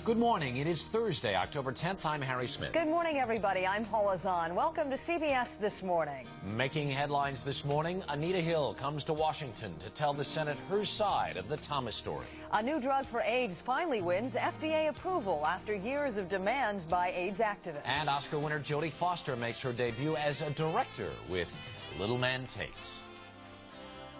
Good morning. It is Thursday, October 10th. I'm Harry Smith. Good morning, everybody. I'm Paula Zahn. Welcome to CBS This Morning. Making headlines this morning, Anita Hill comes to Washington to tell the Senate her side of the Thomas story. A new drug for AIDS finally wins FDA approval after years of demands by AIDS activists. And Oscar winner Jodie Foster makes her debut as a director with Little Man Takes.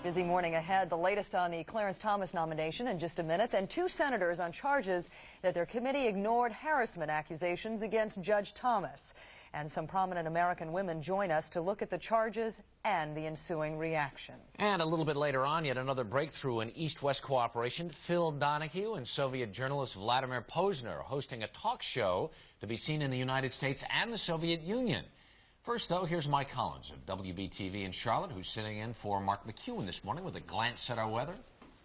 Busy morning ahead. The latest on the Clarence Thomas nomination in just a minute. Then two senators on charges that their committee ignored harassment accusations against Judge Thomas. And some prominent American women join us to look at the charges and the ensuing reaction. And a little bit later on, yet another breakthrough in East-West cooperation. Phil Donahue and Soviet journalist Vladimir Posner hosting a talk show to be seen in the United States and the Soviet Union. First, though, here's Mike Collins of WBTV in Charlotte, who's sitting in for Mark McEwen this morning with a glance at our weather.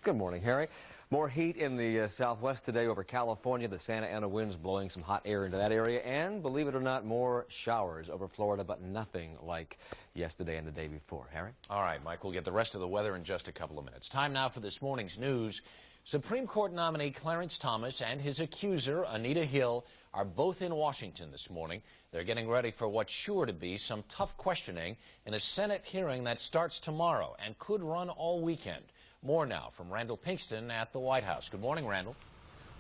Good morning, Harry. More heat in the southwest today over California. The Santa Ana winds blowing some hot air into that area. And, believe it or not, more showers over Florida, but nothing like yesterday and the day before. Harry? All right, Mike, we'll get the rest of the weather in just a couple of minutes. Time now for this morning's news. Supreme Court nominee Clarence Thomas and his accuser, Anita Hill, are both in Washington this morning. They're getting ready for what's sure to be some tough questioning in a Senate hearing that starts tomorrow and could run all weekend. More now from Randall Pinkston at the White House. Good morning, Randall.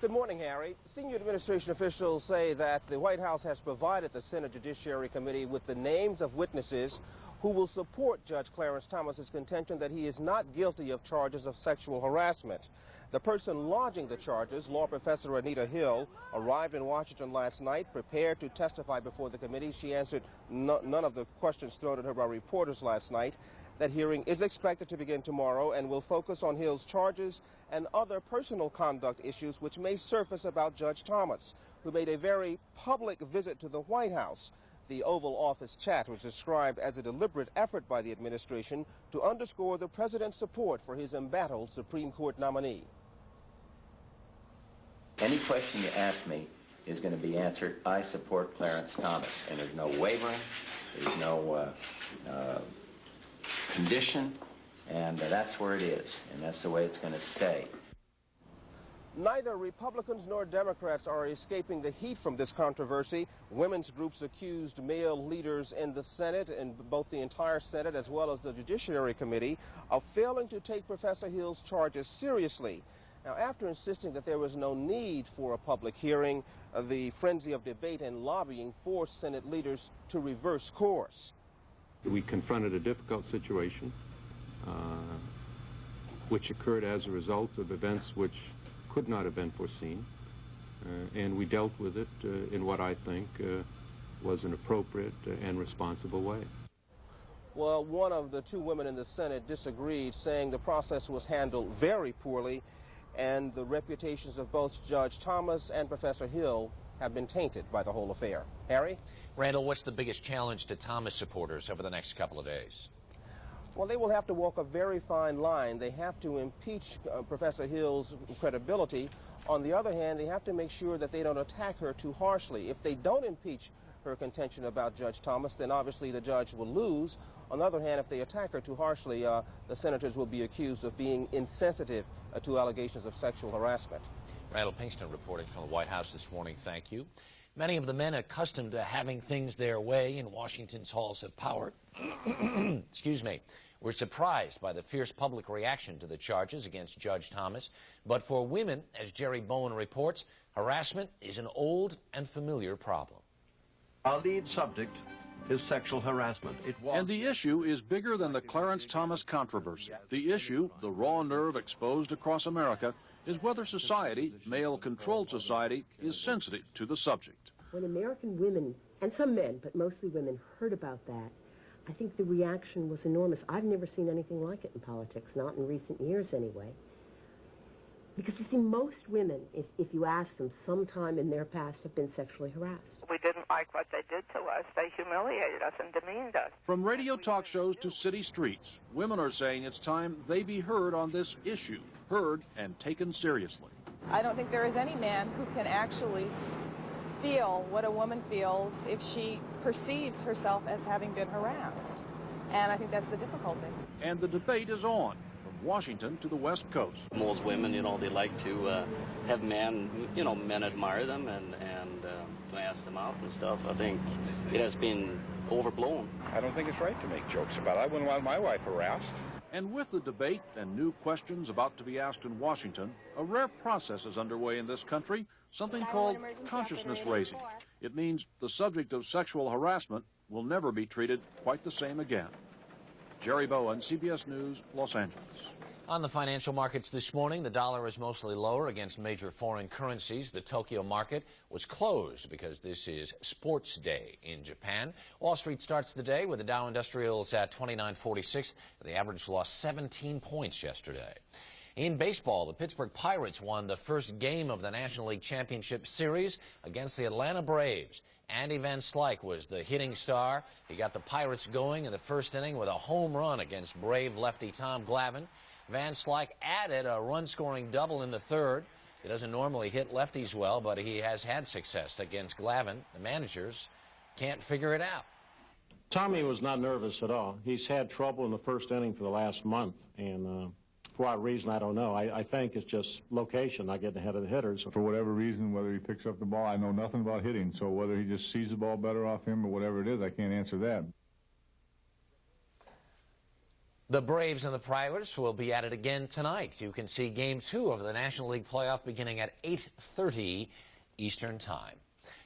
Good morning, Harry. Senior administration officials say that the White House has provided the Senate Judiciary Committee with the names of witnesses who will support Judge Clarence Thomas's contention that he is not guilty of charges of sexual harassment. The person lodging the charges, law professor Anita Hill, arrived in Washington last night, prepared to testify before the committee. She answered none of the questions thrown at her by reporters last night. That hearing is expected to begin tomorrow and will focus on Hill's charges and other personal conduct issues which may surface about Judge Thomas, who made a very public visit to the White House. The Oval Office chat was described as a deliberate effort by the administration to underscore the president's support for his embattled Supreme Court nominee. Any question you ask me is going to be answered. I support Clarence Thomas, and there's no wavering, there's no condition, and that's where it is, and that's the way it's going to stay. Neither Republicans nor Democrats are escaping the heat from this controversy. Women's groups accused male leaders in the Senate, and both the entire Senate as well as the Judiciary Committee, of failing to take Professor Hill's charges seriously. Now, after insisting that there was no need for a public hearing, the frenzy of debate and lobbying forced Senate leaders to reverse course. We confronted a difficult situation, which occurred as a result of events which could not have been foreseen, and we dealt with it in what I think was an appropriate and responsible way. Well, one of the two women in the Senate disagreed, saying the process was handled very poorly, and the reputations of both Judge Thomas and Professor Hill have been tainted by the whole affair. Harry? Randall, what's the biggest challenge to Thomas supporters over the next couple of days? Well, they will have to walk a very fine line. They have to impeach Professor Hill's credibility. On the other hand, they have to make sure that they don't attack her too harshly. If they don't impeach her contention about Judge Thomas, then obviously the judge will lose. On the other hand, if they attack her too harshly, the senators will be accused of being insensitive to allegations of sexual harassment. Randall Pinkston reporting from the White House this morning. Thank you. Many of the men accustomed to having things their way in Washington's halls of power excuse me, were surprised by the fierce public reaction to the charges against Judge Thomas. But for women, as Jerry Bowen reports, harassment is an old and familiar problem. Our lead subject is sexual harassment. And the issue is bigger than the Clarence Thomas controversy. The issue, the raw nerve exposed across America, is whether society, male-controlled society, is sensitive to the subject. When American women, and some men, but mostly women, heard about that, I think the reaction was enormous. I've never seen anything like it in politics, not in recent years anyway. Because you see, most women, if you ask them, sometime in their past have been sexually harassed. We didn't like what they did to us. They humiliated us and demeaned us. From radio talk shows to city streets, women are saying it's time they be heard on this issue, heard and taken seriously. I don't think there is any man who can actually feel what a woman feels if she perceives herself as having been harassed. And I think that's the difficulty. And the debate is on, from Washington to the West Coast. Most women, they like to have men, men admire them and to ask them out and stuff. I think it has been overblown. I don't think it's right to make jokes about it. I wouldn't want my wife harassed. And with the debate and new questions about to be asked in Washington, a rare process is underway in this country, something called consciousness raising. It means the subject of sexual harassment will never be treated quite the same again. Jerry Bowen, CBS News, Los Angeles. On the financial markets this morning, the dollar is mostly lower against major foreign currencies. The Tokyo market was closed because this is sports day in Japan. Wall Street starts the day with the Dow Industrials at 29.46. The average lost 17 points yesterday. In baseball, the Pittsburgh Pirates won the first game of the National League Championship Series against the Atlanta Braves. Andy Van Slyke was the hitting star. He got the Pirates going in the first inning with a home run against Brave lefty Tom Glavine. Van Slyke added a run-scoring double in the third. He doesn't normally hit lefties well, but he has had success against Glavine. The managers can't figure it out. Tommy was not nervous at all. He's had trouble in the first inning for the last month, and for what reason, I don't know. I think it's just location, not getting ahead of the hitters. For whatever reason, whether he picks up the ball, I know nothing about hitting, so whether he just sees the ball better off him or whatever it is, I can't answer that. The Braves and the Pirates will be at it again tonight. You can see Game 2 of the National League playoff beginning at 8:30 Eastern Time.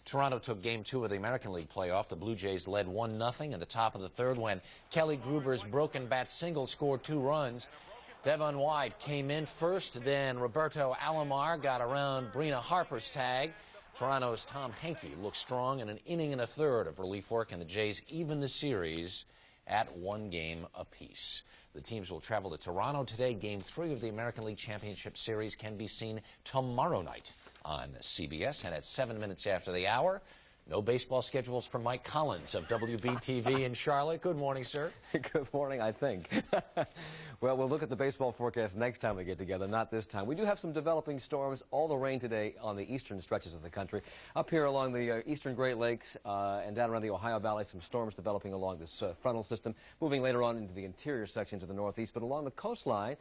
Toronto took Game 2 of the American League playoff. The Blue Jays led 1-0 in the top of the third when Kelly Gruber's broken bat single scored 2 runs. Devon White came in first, then Roberto Alomar got around Brina Harper's tag. Toronto's Tom Henke looked strong in an inning and a third of relief work, and the Jays even the series at 1 game apiece. The teams will travel to Toronto today. Game 3 of the American League Championship Series can be seen tomorrow night on CBS. And at 7 minutes after the hour, no baseball schedules for Mike Collins of WBTV in Charlotte. Good morning, sir. Good morning, I think. Well, we'll look at the baseball forecast next time we get together, not this time. We do have some developing storms, all the rain today on the eastern stretches of the country. Up here along the eastern Great Lakes and down around the Ohio Valley, some storms developing along this frontal system, moving later on into the interior sections of the northeast. But along the coastline,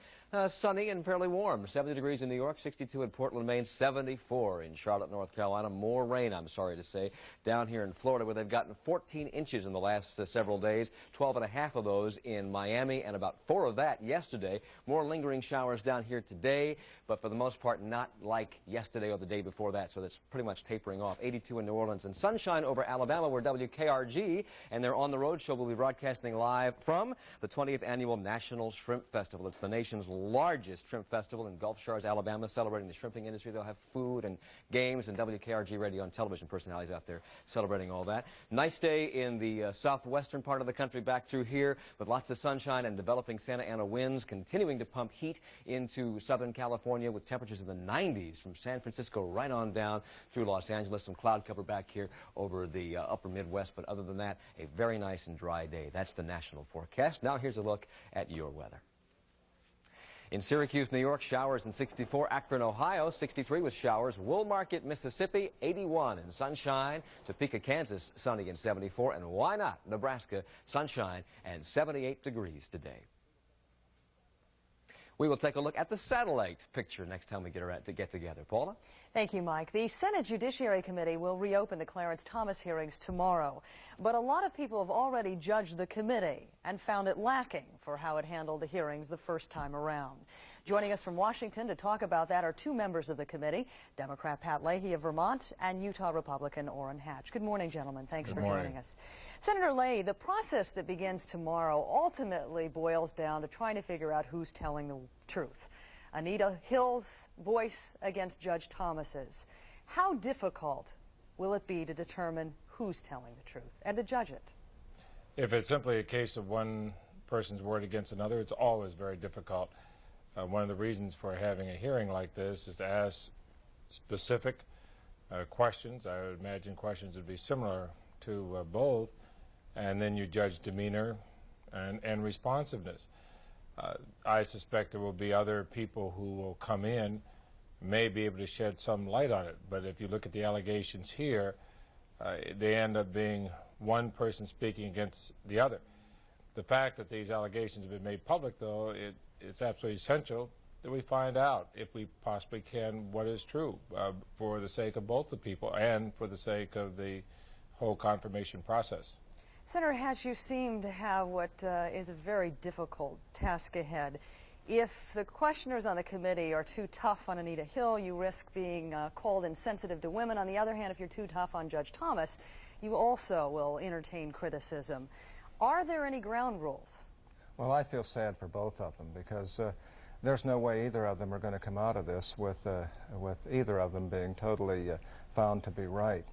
sunny and fairly warm. 70 degrees in New York, 62 in Portland, Maine, 74 in Charlotte, North Carolina. More rain, I'm sorry to say, down here in Florida, where they've gotten 14 inches in the last several days, 12 and a half of those in Miami, and about 4 of that yesterday. More lingering showers down here today, but for the most part not like yesterday or the day before that, so that's pretty much tapering off. 82 in New Orleans, and sunshine over Alabama, where WKRG and their On the Road show will be broadcasting live from the 20th Annual National Shrimp Festival. It's the nation's largest shrimp festival in Gulf Shores, Alabama, celebrating the shrimping industry. They'll have food and games, and WKRG radio and television personalities out there celebrating all that. Nice day in the southwestern part of the country back through here with lots of sunshine and developing Santa Ana winds continuing to pump heat into Southern California with temperatures in the 90s from San Francisco right on down through Los Angeles. Some cloud cover back here over the upper Midwest, but other than that, a very nice and dry day. That's the national forecast. Now here's a look at your weather. In Syracuse, New York, showers in 64. Akron, Ohio, 63 with showers. Woolmarket, Mississippi, 81 and sunshine. Topeka, Kansas, sunny and 74. And why not? Nebraska, sunshine and 78 degrees today. We will take a look at the satellite picture next time we get together. Paula? Thank you, Mike. The Senate Judiciary Committee will reopen the Clarence Thomas hearings tomorrow. But a lot of people have already judged the committee and found it lacking for how it handled the hearings the first time around. Joining us from Washington to talk about that are 2 members of the committee, Democrat Pat Leahy of Vermont and Utah Republican Orrin Hatch. Good morning, gentlemen. Thanks for joining us. Senator Leahy, the process that begins tomorrow ultimately boils down to trying to figure out who's telling the truth. Anita Hill's voice against Judge Thomas's. How difficult will it be to determine who's telling the truth and to judge it? If it's simply a case of one person's word against another, it's always very difficult. One of the reasons for having a hearing like this is to ask specific questions. I would imagine questions would be similar to both, and then you judge demeanor and responsiveness. I suspect there will be other people who will come in, may be able to shed some light on it. But if you look at the allegations here, they end up being one person speaking against the other. The fact that these allegations have been made public, though, it it's absolutely essential that we find out, if we possibly can, what is true, for the sake of both the people and for the sake of the whole confirmation process. Senator Hatch, you seem to have what is a very difficult task ahead. If the questioners on the committee are too tough on Anita Hill, you risk being called insensitive to women. On the other hand, if you're too tough on Judge Thomas, you also will entertain criticism. Are there any ground rules? Well, I feel sad for both of them, because there's no way either of them are going to come out of this with either of them being totally found to be right.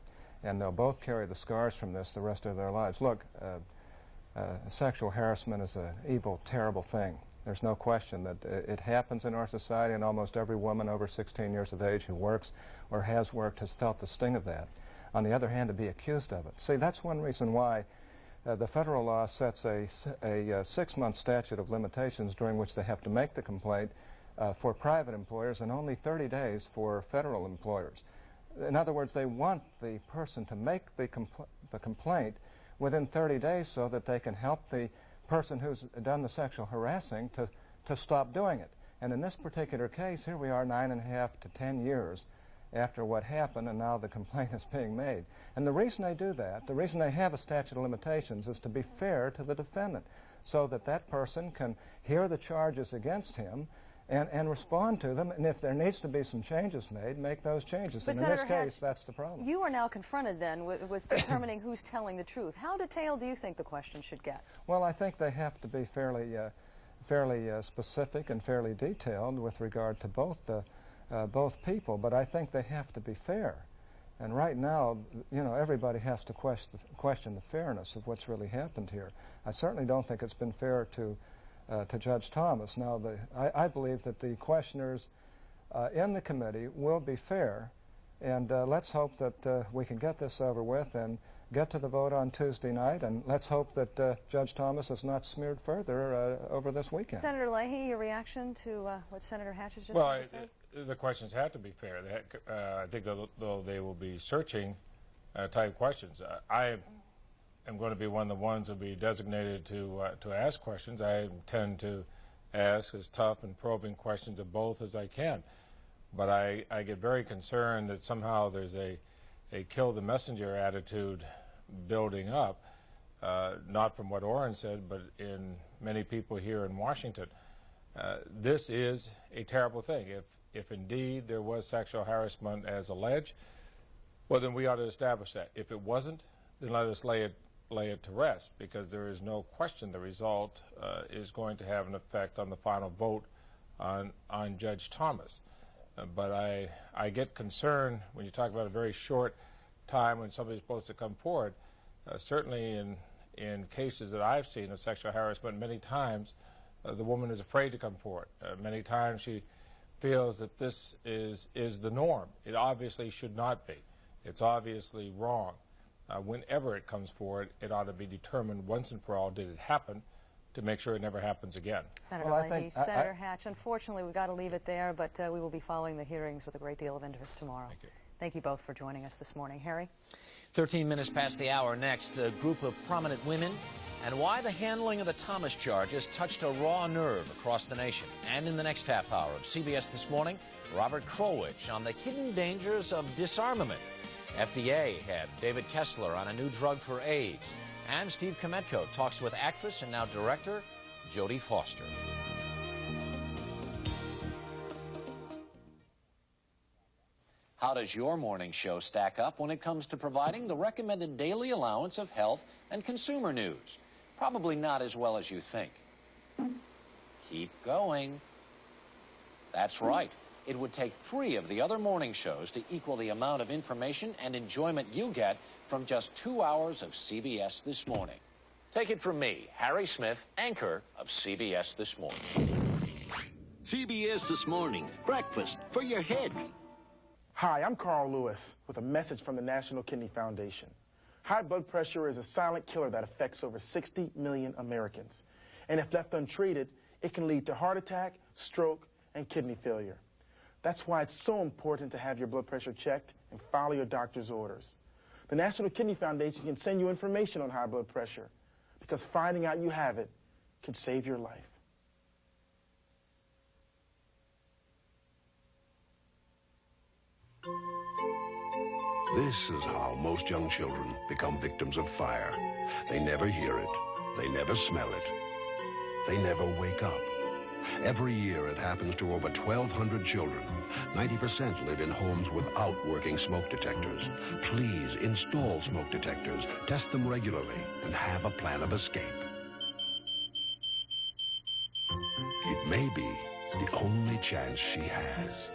And they'll both carry the scars from this the rest of their lives. Look, sexual harassment is an evil, terrible thing. There's no question that it happens in our society, and almost every woman over 16 years of age who works or has worked has felt the sting of that. On the other hand, to be accused of it. See, that's one reason why the federal law sets a 6-month statute of limitations during which they have to make the complaint for private employers, and only 30 days for federal employers. In other words, they want the person to make the complaint within 30 days so that they can help the person who's done the sexual harassing to stop doing it. And in this particular case, here we are 9.5 to 10 years after what happened, and now the complaint is being made. And the reason they do that, the reason they have a statute of limitations, is to be fair to the defendant, so that that person can hear the charges against him and respond to them, and if there needs to be some changes made, make those changes. But and in this Senator case, Hatch, that's the problem. You are now confronted then with determining who's telling the truth. How detailed do you think the question should get? Well, I think they have to be fairly specific and fairly detailed with regard to both people, but I think they have to be fair. And right now, you know, everybody has to question the fairness of what's really happened here. I certainly don't think it's been fair to Judge Thomas. Now, I believe that the questioners in the committee will be fair, and let's hope that we can get this over with and get to the vote on Tuesday night, and let's hope that Judge Thomas is not smeared further over this weekend. Senator Leahy, your reaction to what Senator Hatch has just said to say? The questions have to be fair. I think though they will be searching type questions. I am going to be one of the ones who will be designated to ask questions. I intend to ask as tough and probing questions of both as I can. But I get very concerned that somehow there's a kill the messenger attitude building up, not from what Orrin said, but in many people here in Washington. This is a terrible thing. If indeed there was sexual harassment as alleged, well, then we ought to establish that. If it wasn't, then let us lay it to rest, because there is no question the result is going to have an effect on the final vote on Judge Thomas. But I get concerned when you talk about a very short time when somebody's supposed to come forward. Certainly in cases that I've seen of sexual harassment, many times the woman is afraid to come forward. Many times she feels that this is the norm. It obviously should not be. It's obviously wrong. Whenever it comes forward, it ought to be determined once and for all, did it happen, to make sure it never happens again. Senator Leahy, Senator Hatch, unfortunately we've got to leave it there, but we will be following the hearings with a great deal of interest tomorrow. Thank you. Thank you both for joining us this morning. Harry? 13 minutes past the hour. Next, a group of prominent women and why the handling of the Thomas charges touched a raw nerve across the nation. And in the next half hour of CBS This Morning, Robert Krulwich on the hidden dangers of disarmament. FDA head David Kessler on a new drug for AIDS. And Steve Kometko talks with actress and now director Jodie Foster. How does your morning show stack up when it comes to providing the recommended daily allowance of health and consumer news? Probably not as well as you think. Keep going. That's right. It would take 3 of the other morning shows to equal the amount of information and enjoyment you get from just 2 hours of CBS This Morning. Take it from me, Harry Smith, anchor of CBS This Morning. CBS This Morning, breakfast for your head. Hi, I'm Carl Lewis with a message from the National Kidney Foundation. High blood pressure is a silent killer that affects over 60 million Americans. And if left untreated, it can lead to heart attack, stroke, and kidney failure. That's why it's so important to have your blood pressure checked and follow your doctor's orders. The National Kidney Foundation can send you information on high blood pressure, because finding out you have it can save your life. This is how most young children become victims of fire. They never hear it. They never smell it. They never wake up. Every year it happens to over 1,200 children. 90% live in homes without working smoke detectors. Please install smoke detectors, test them regularly, and have a plan of escape. It may be the only chance she has.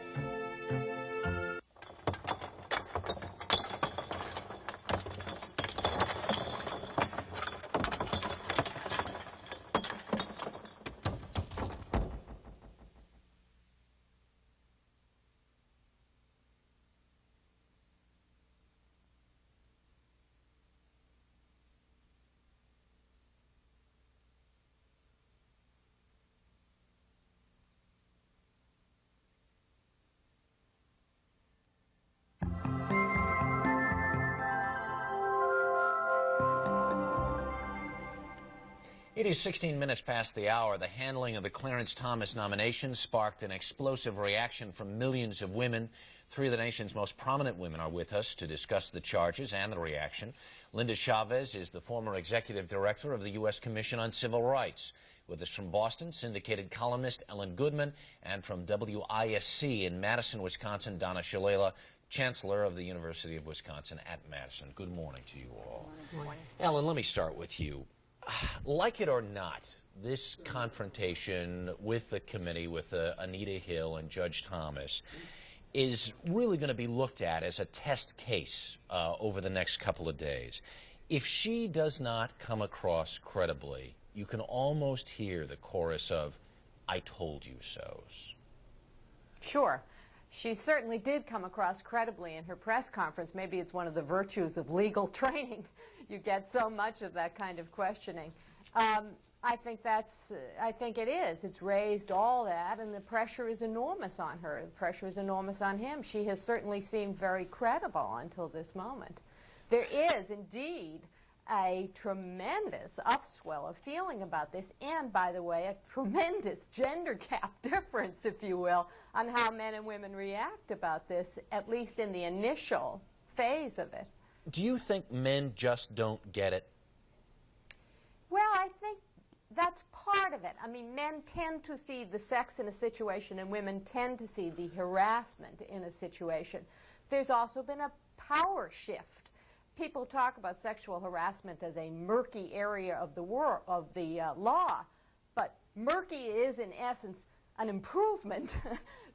It is 16 minutes past the hour. The handling of the Clarence Thomas nomination sparked an explosive reaction from millions of women. Three of the nation's most prominent women are with us to discuss the charges and the reaction. Linda Chavez is the former executive director of the U.S. Commission on Civil Rights. With us from Boston, syndicated columnist Ellen Goodman, and from WISC in Madison, Wisconsin, Donna Shalala, Chancellor of the University of Wisconsin at Madison. Good morning to you all. Good morning. Ellen, let me start with you. Like it or not, this confrontation with the committee, with Anita Hill and Judge Thomas, is really going to be looked at as a test case over the next couple of days. If she does not come across credibly, you can almost hear the chorus of, "I told you so's." Sure. She certainly did come across credibly in her press conference. Maybe it's one of the virtues of legal training. You get so much of that kind of questioning. I think it is. It's raised all that, and the pressure is enormous on her. The pressure is enormous on him. She has certainly seemed very credible until this moment. There is indeed a tremendous upswell of feeling about this, and, by the way, a tremendous gender gap difference, if you will, on how men and women react about this, at least in the initial phase of it. Do you think men just don't get it? Well, I think that's part of it. I mean, men tend to see the sex in a situation, and women tend to see the harassment in a situation. There's also been a power shift. People talk about sexual harassment as a murky area of the law, but murky is, in essence, an improvement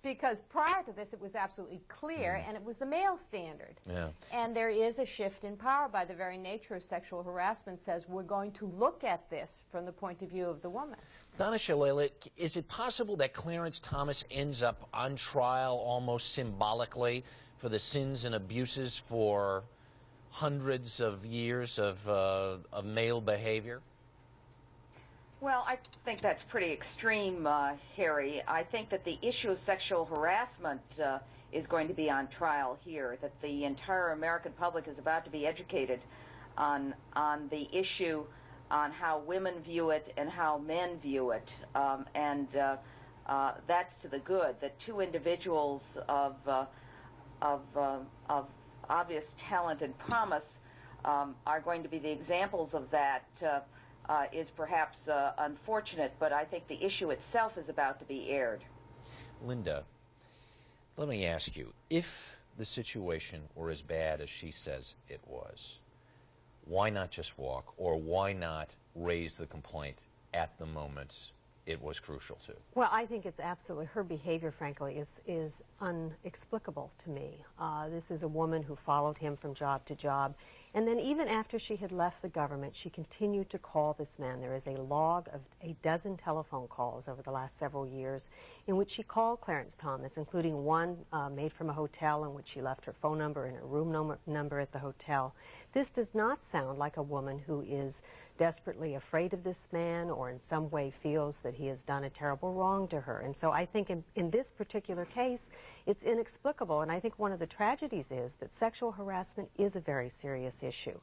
because prior to this it was absolutely clear, and it was the male standard. Yeah. And there is a shift in power by the very nature of sexual harassment. Says we're going to look at this from the point of view of the woman. Donna Shalala, is it possible that Clarence Thomas ends up on trial almost symbolically for the sins and abuses for hundreds of years of male behavior? Well, I think that's pretty extreme, Harry. I think that the issue of sexual harassment is going to be on trial here, that the entire American public is about to be educated on the issue, on how women view it and how men view it. That's to the good, that two individuals of obvious talent and promise are going to be the examples of that. Is perhaps unfortunate, but I think the issue itself is about to be aired. Linda, let me ask you, if the situation were as bad as she says it was, why not just walk, or why not raise the complaint at the moment it was crucial to? Well, I think it's absolutely, her behavior, frankly, is inexplicable to me. This is a woman who followed him from job to job, and then even after she had left the government, she continued to call this man. There is a log of a dozen telephone calls over the last several years in which she called Clarence Thomas, including one made from a hotel in which she left her phone number and her room number at the hotel. This does not sound like a woman who is desperately afraid of this man or in some way feels that he has done a terrible wrong to her. And so I think in this particular case, it's inexplicable. And I think one of the tragedies is that sexual harassment is a very serious this issue.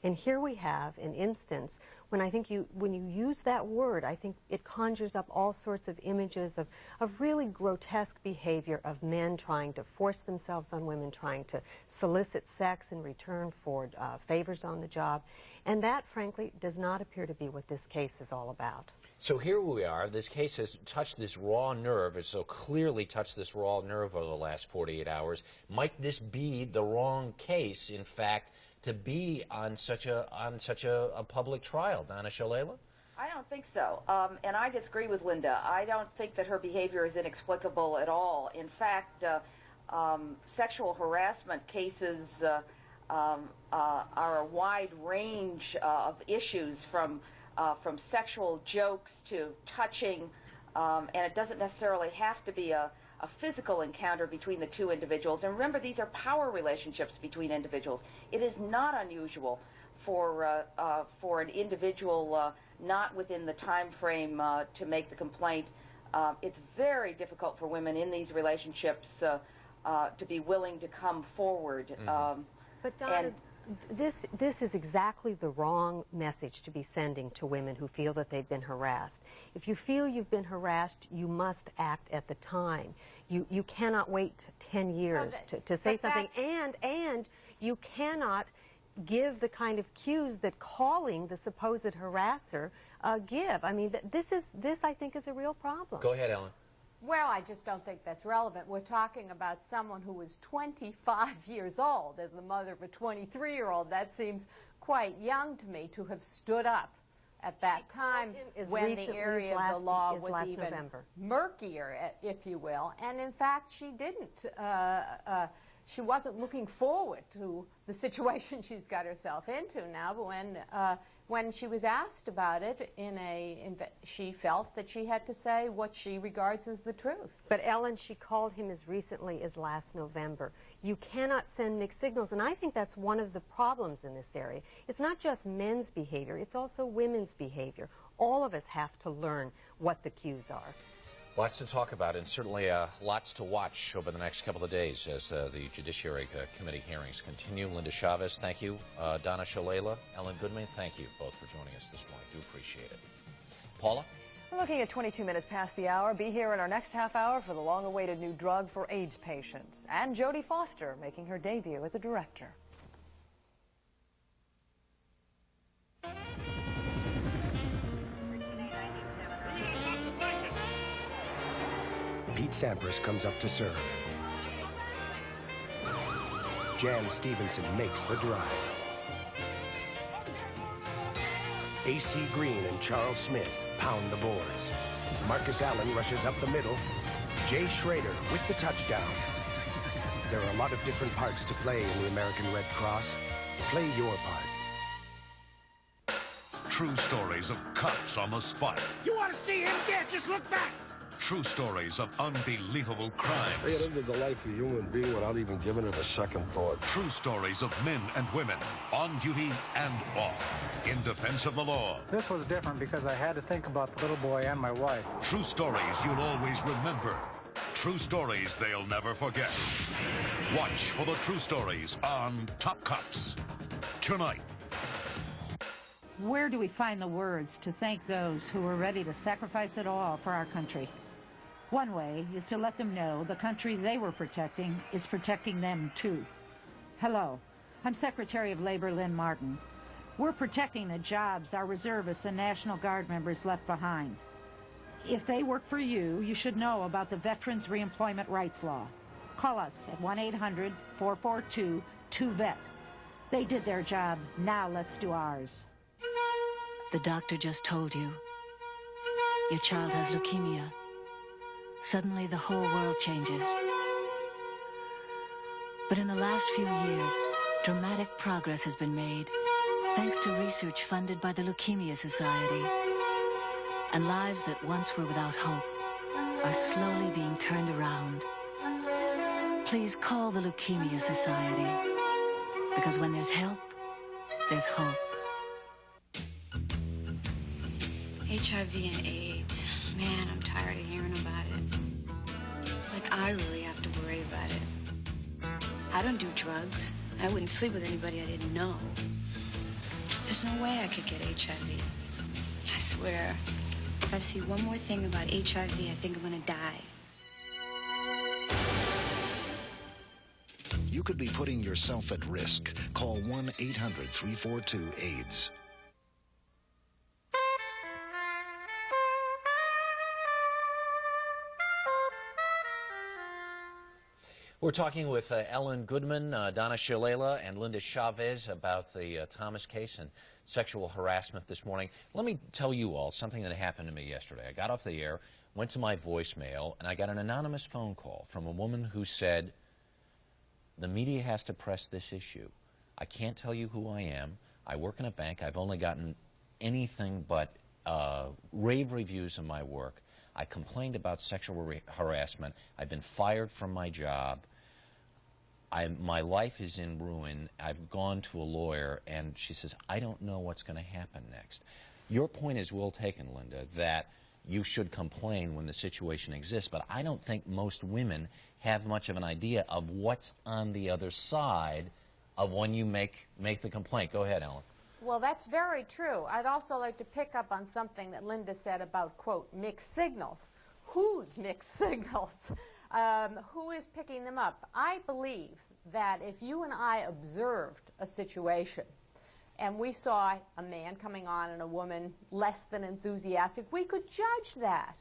And here we have an instance when I think when you use that word, I think it conjures up all sorts of images of really grotesque behavior of men trying to force themselves on women, trying to solicit sex in return for favors on the job. And that, frankly, does not appear to be what this case is all about. So here we are. This case has touched this raw nerve. It's so clearly touched this raw nerve over the last 48 hours. Might this be the wrong case, in fact, to be on such a public trial, Donna Shalala? I don't think so, and I disagree with Linda. I don't think that her behavior is inexplicable at all. In fact, sexual harassment cases are a wide range of issues, from sexual jokes to touching, and it doesn't necessarily have to be a physical encounter between the two individuals. And remember, these are power relationships between individuals. It is not unusual for an individual not within the time frame to make the complaint. It's very difficult for women in these relationships to be willing to come forward. But Donna, this is exactly the wrong message to be sending to women who feel that they've been harassed. If you feel you've been harassed, you must act at the time. You cannot wait 10 years to say something, and you cannot give the kind of cues that calling the supposed harasser give. I mean, this I think is a real problem. Go ahead, Ellen. Well, I just don't think that's relevant. We're talking about someone who was 25 years old. As the mother of a 23-year-old, that seems quite young to me to have stood up at that time when the area of the law was even murkier, if you will. And in fact, she didn't. She wasn't looking forward to the situation she's got herself into now, but when she was asked about it, she felt that she had to say what she regards as the truth. But Ellen, she called him as recently as last November. You cannot send mixed signals, and I think that's one of the problems in this area. It's not just men's behavior, it's also women's behavior. All of us have to learn what the cues are. Lots to talk about, and certainly lots to watch over the next couple of days as the Judiciary Committee hearings continue. Linda Chavez, thank you. Donna Shalala, Ellen Goodman, thank you both for joining us this morning. Do appreciate it. Paula? We're looking at 22 minutes past the hour. Be here in our next half hour for the long-awaited new drug for AIDS patients. And Jodie Foster making her debut as a director. Pete Sampras comes up to serve. Jan Stevenson makes the drive. A.C. Green and Charles Smith pound the boards. Marcus Allen rushes up the middle. Jay Schrader with the touchdown. There are a lot of different parts to play in the American Red Cross. Play your part. True stories of cops on the spot. You want to see him dead? Just look back. True stories of unbelievable crimes. They had ended the life of a human being without even giving it a second thought. True stories of men and women, on duty and off, in defense of the law. This was different because I had to think about the little boy and my wife. True stories you'll always remember. True stories they'll never forget. Watch for the true stories on Top Cops tonight. Where do we find the words to thank those who were ready to sacrifice it all for our country? One way is to let them know the country they were protecting is protecting them too. Hello, I'm Secretary of Labor Lynn Martin. We're protecting the jobs our reservists and National Guard members left behind. If they work for you, you should know about the Veterans Reemployment Rights Law. Call us at 1-800-442-2VET. They did their job, now let's do ours. The doctor just told you. Your child has leukemia. Suddenly the whole world changes. But in the last few years, dramatic progress has been made, thanks to research funded by the Leukemia Society. And lives that once were without hope are slowly being turned around. Please call the Leukemia Society, because when there's help, there's hope. HIV and AIDS. Man, I'm tired of hearing about it. Like, I really have to worry about it. I don't do drugs. And I wouldn't sleep with anybody I didn't know. There's no way I could get HIV. I swear, if I see one more thing about HIV, I think I'm gonna die. You could be putting yourself at risk. Call 1-800-342-AIDS. We're talking with Ellen Goodman, Donna Shalala, and Linda Chavez about the Thomas case and sexual harassment this morning. Let me tell you all something that happened to me yesterday. I got off the air, went to my voicemail, and I got an anonymous phone call from a woman who said, the media has to press this issue. I can't tell you who I am. I work in a bank. I've only gotten anything but rave reviews of my work. I complained about sexual harassment. I've been fired from my job. My life is in ruin. I've gone to a lawyer, and she says, I don't know what's going to happen next. Your point is well taken, Linda, that you should complain when the situation exists, but I don't think most women have much of an idea of what's on the other side of when you make the complaint. Go ahead, Ellen. Well, that's very true. I'd also like to pick up on something that Linda said about, quote, mixed signals. Whose mixed signals? Who is picking them up? I believe that if you and I observed a situation and we saw a man coming on and a woman less than enthusiastic, we could judge that.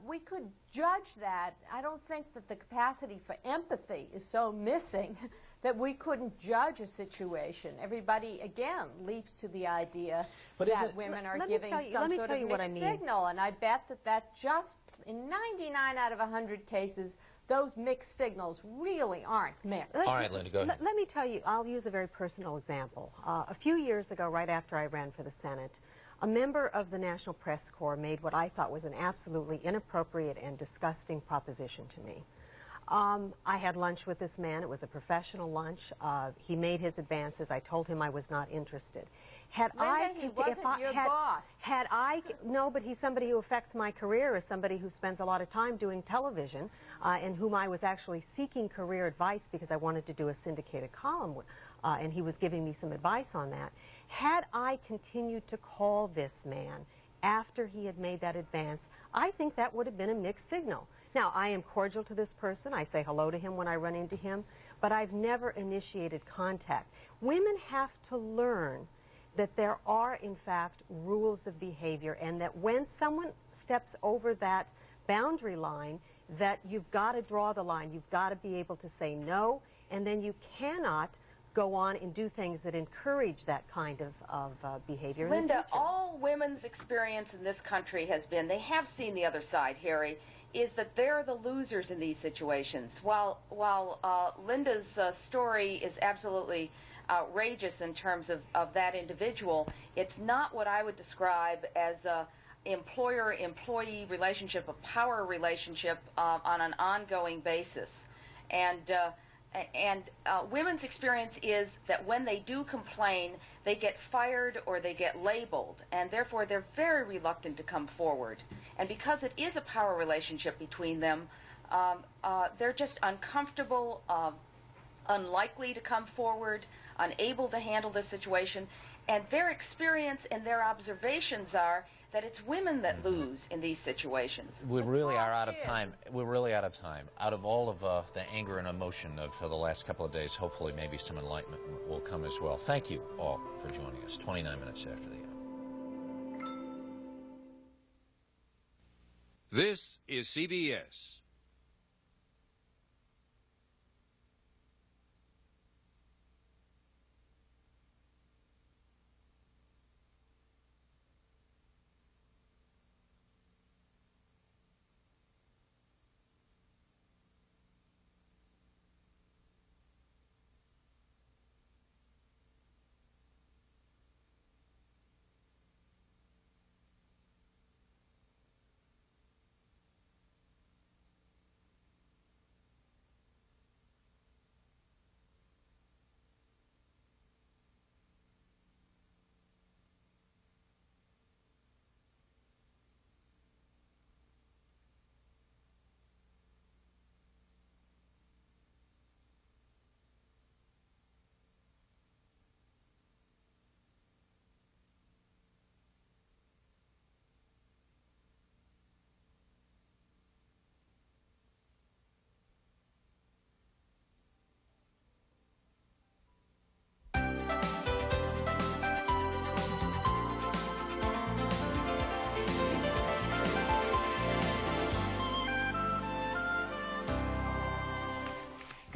We could judge that. I don't think that the capacity for empathy is so missing that we couldn't judge a situation. Everybody, again, leaps to the idea that women are giving some sort of mixed signal, and I bet that just in 99 out of 100 cases, those mixed signals really aren't mixed. All right, Linda, go ahead. Let me tell you, I'll use a very personal example. A few years ago, right after I ran for the Senate, a member of the National Press Corps made what I thought was an absolutely inappropriate and disgusting proposition to me. I had lunch with this man. It was a professional lunch. He made his advances. I told him I was not interested. He wasn't your boss. No, but he's somebody who affects my career, as somebody who spends a lot of time doing television, and whom I was actually seeking career advice because I wanted to do a syndicated column, and he was giving me some advice on that. Had I continued to call this man after he had made that advance, I think that would have been a mixed signal. Now, I am cordial to this person. I say hello to him when I run into him, but I've never initiated contact. Women have to learn that there are, in fact, rules of behavior, and that when someone steps over that boundary line, that you've got to draw the line. You've got to be able to say no, and then you cannot go on and do things that encourage that kind of behavior. Linda, all women's experience in this country has been, they have seen the other side, Harry, is that they're the losers in these situations. While Linda's story is absolutely outrageous in terms of that individual, it's not what I would describe as a employer-employee relationship, a power relationship on an ongoing basis. And women's experience is that when they do complain, they get fired or they get labeled, and therefore they're very reluctant to come forward. And because it is a power relationship between them, they're just uncomfortable, unlikely to come forward, unable to handle the situation. And their experience and their observations are that it's women that lose in these situations. We really are out of time. We're really out of time. Out of all of the anger and emotion of the last couple of days, hopefully maybe some enlightenment will come as well. Thank you all for joining us. 29 minutes after the hour. This is CBS.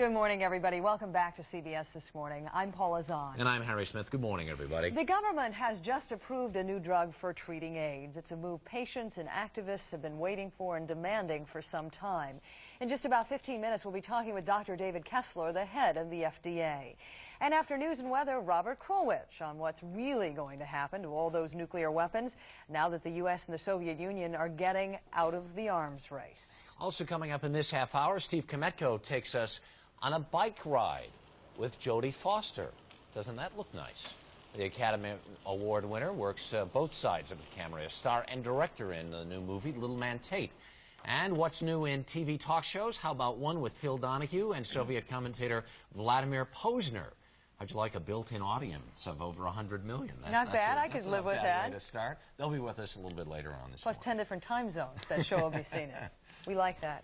Good morning, everybody. Welcome back to CBS This Morning. I'm Paula Zahn. And I'm Harry Smith. Good morning, everybody. The government has just approved a new drug for treating AIDS. It's a move patients and activists have been waiting for and demanding for some time. In just about 15 minutes, we'll be talking with Dr. David Kessler, the head of the FDA. And after news and weather, Robert Krulwich on what's really going to happen to all those nuclear weapons now that the U.S. and the Soviet Union are getting out of the arms race. Also coming up in this half hour, Steve Kometko takes us on a bike ride with Jodie Foster. Doesn't that look nice? The Academy Award winner works both sides of the camera, a star and director in the new movie Little Man Tate. And what's new in TV talk shows? How about one with Phil Donahue and Soviet commentator Vladimir Posner? How'd you like a built-in audience of over 100 million? That's not bad. I could live with that. Way to start. They'll be with us a little bit later on this Plus morning. 10 different time zones that show will be seen in. We like that.